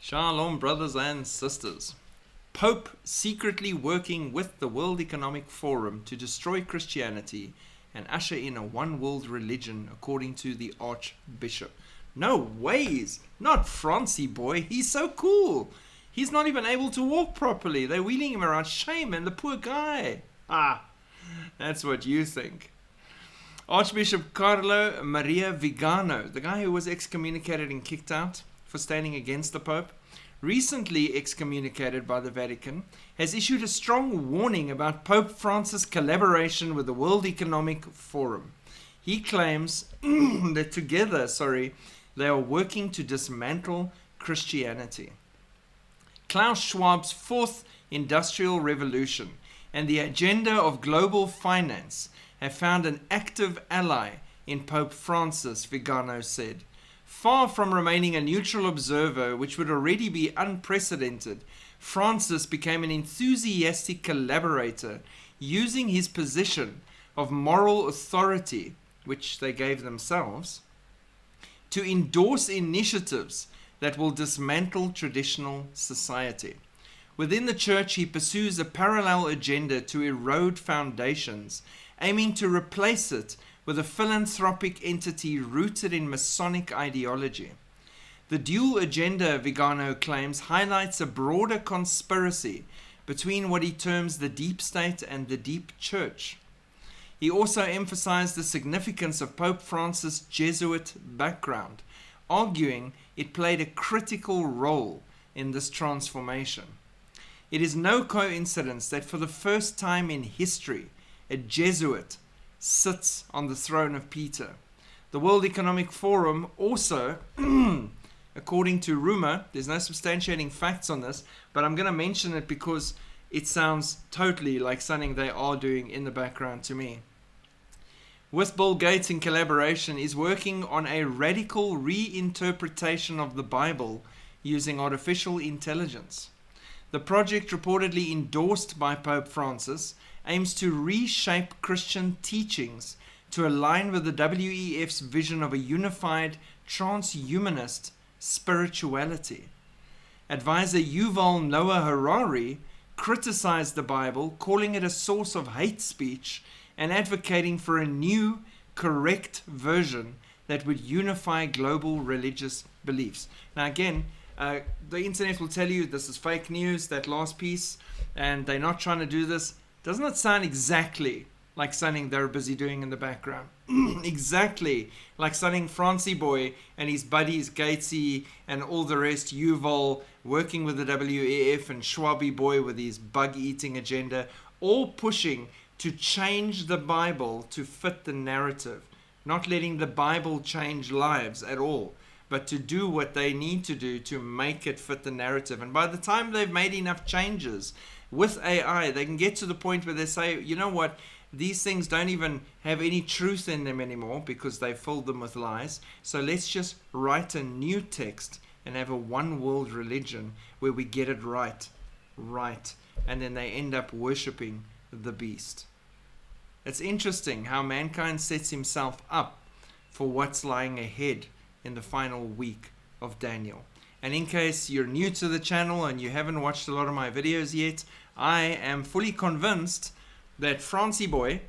Shalom, brothers and sisters. Pope secretly working with the World Economic Forum to destroy Christianity and usher in a one world religion, according to the Archbishop. No ways! Not FIRNZAJJ boy, he's so cool. He's not even able to walk properly. They're wheeling him around. Shame, and the poor guy. That's what you think. Archbishop Carlo Maria Vigano, the guy who was excommunicated and kicked out for standing against the Pope, recently excommunicated by the Vatican, has issued a strong warning about Pope Francis' collaboration with the World Economic Forum. He claims that together, they are working to dismantle Christianity. Klaus Schwab's fourth industrial revolution and the agenda of global finance have found an active ally in Pope Francis, Vigano said. Far from remaining a neutral observer, which would already be unprecedented, Francis became an enthusiastic collaborator, using his position of moral authority, which they gave themselves, to endorse initiatives that will dismantle traditional society. Within the church, he pursues a parallel agenda to erode foundations, aiming to replace it with a philanthropic entity rooted in Masonic ideology. The dual agenda, Vigano claims, highlights a broader conspiracy between what he terms the deep state and the deep church. He also emphasized the significance of Pope Francis' Jesuit background, arguing it played a critical role in this transformation. It is no coincidence that for the first time in history, a Jesuit sits on the throne of Peter. The World Economic Forum also, according to rumor, there's no substantiating facts on this, but I'm going to mention it because it sounds totally like something they are doing in the background to me. With Bill Gates in collaboration, is working on a radical reinterpretation of the Bible using artificial intelligence. The project, reportedly endorsed by Pope Francis, aims to reshape Christian teachings to align with the WEF's vision of a unified transhumanist spirituality. Advisor Yuval Noah Harari criticized the Bible, calling it a source of hate speech and advocating for a new, correct version that would unify global religious beliefs. Now again, the internet will tell you this is fake news, that last piece, and they're not trying to do this. Doesn't it sound exactly like something they're busy doing in the background? Exactly like something FIRNZAJJ boy and his buddies Gatesy and all the rest, Yuval, working with the WEF, and Schwabi boy with his bug-eating agenda, all pushing to change the Bible to fit the narrative, not letting the Bible change lives at all, but to do what they need to do to make it fit the narrative. And by the time they've made enough changes with AI, they can get to the point where they say, you know what, these things don't even have any truth in them anymore because they filled them with lies. So let's just write a new text and have a one world religion where we get it right. And then they end up worshipping the beast. It's interesting how mankind sets himself up for what's lying ahead in the final week of Daniel. And in case you're new to the channel and you haven't watched a lot of my videos yet, I am fully convinced that FIRNZAJJ boy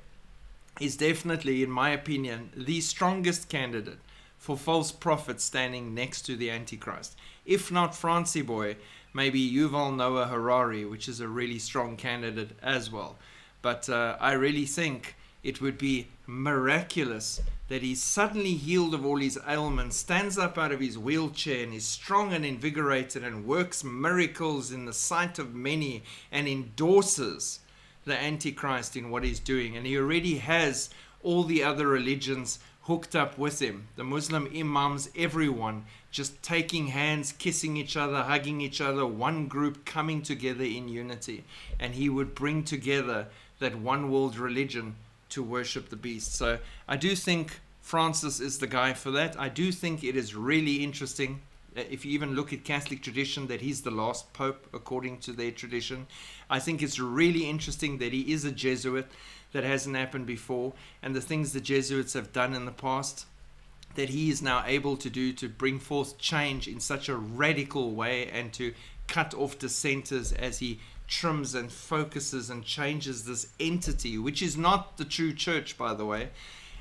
is definitely, in my opinion, the strongest candidate for false prophets standing next to the Antichrist. If not FIRNZAJJ boy, maybe Yuval Noah Harari, which is a really strong candidate as well. But I really think it would be miraculous that he's suddenly healed of all his ailments, stands up out of his wheelchair and is strong and invigorated and works miracles in the sight of many and endorses the Antichrist in what he's doing. And he already has all the other religions hooked up with him. The Muslim imams, everyone, just taking hands, kissing each other, hugging each other, one group coming together in unity. And he would bring together that one world religion to worship the beast. So I do think Francis is the guy for that. I do think it is really interesting, if you even look at Catholic tradition, that he's the last pope according to their tradition. I think it's really interesting that he is a Jesuit. That hasn't happened before, and the things the Jesuits have done in the past that he is now able to do to bring forth change in such a radical way and to cut off dissenters as he trims and focuses and changes this entity, which is not the true church, by the way,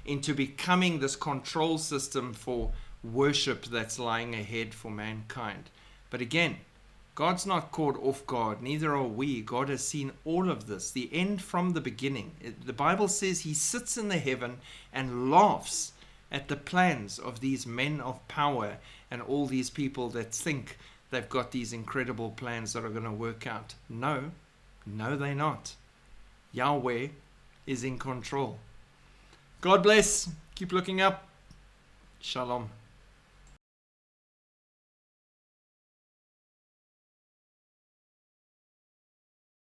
into becoming this control system for worship that's lying ahead for mankind. But again, God's not caught off guard, neither are we. God has seen all of this, the end from the beginning. The Bible says he sits in the heaven and laughs at the plans of these men of power and all these people that think they've got these incredible plans that are going to work out. No, they're not. Yahweh is in control. God bless. Keep looking up. Shalom.